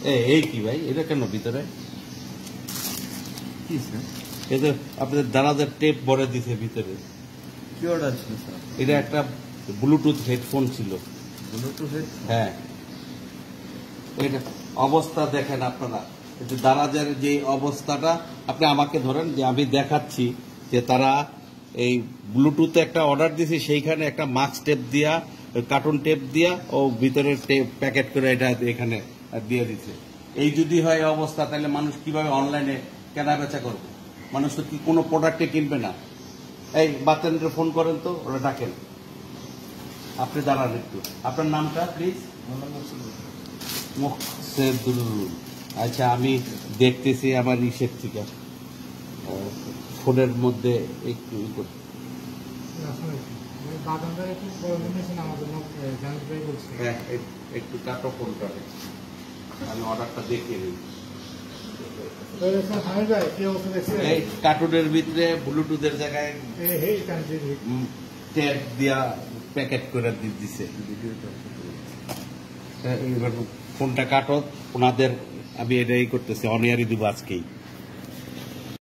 এই কি ভাই, এটা কেন ভিতরে? এই যে আপনাদের দারাজের টেপ ভরে দিছে ভিতরে। কি অর্ডার ছিল স্যার? এটা একটা ব্লুটুথ হেডফোন ছিল। Bluetooth head? হ্যাঁ, এটা অবস্থা দেখেন আপনারা। যে দারাজের যে অবস্থাটা, আপনি আমাকে ধরেন যে আমি দেখাচ্ছি যে তারা এই ব্লুটুথে একটা অর্ডার দিয়েছে, সেইখানে একটা মাস্ক টেপ দিয়া, কার্টুন টেপ দিয়া ও ভিতরে টেপ প্যাকেট করে এটা এখানে দিয়ে দিচ্ছে। এই যদি হয় অবস্থা, তাহলে মানুষ কিভাবে অনলাইনে কেনা বেচা করবে? মানুষ তো কি কোনো প্রোডাক্টে কিনবে না। এই বাচ্চাদের ফোন করেন তো, ওরা ডাকেন। আপনি দাঁড়ান একটু, আপনার নামটা প্লিজ? মুকসেদুল। আচ্ছা, আমি দেখতেছি আমার ইসের থেকে ফোনের মধ্যে একটু হ্যাঁ, একটু কাটো ফোনটা, আমি অর্ডারটা দেখিয়ে দিই। এই কার্টুনের ভিতরে ব্লুটুথের জায়গায় ট্যাগ দিয়া প্যাকেট করে দিচ্ছে। এবার ফোনটা কাটো ওনাদের, আমি এটাই করতেছি, অনিয়ারই দিব আজকেই।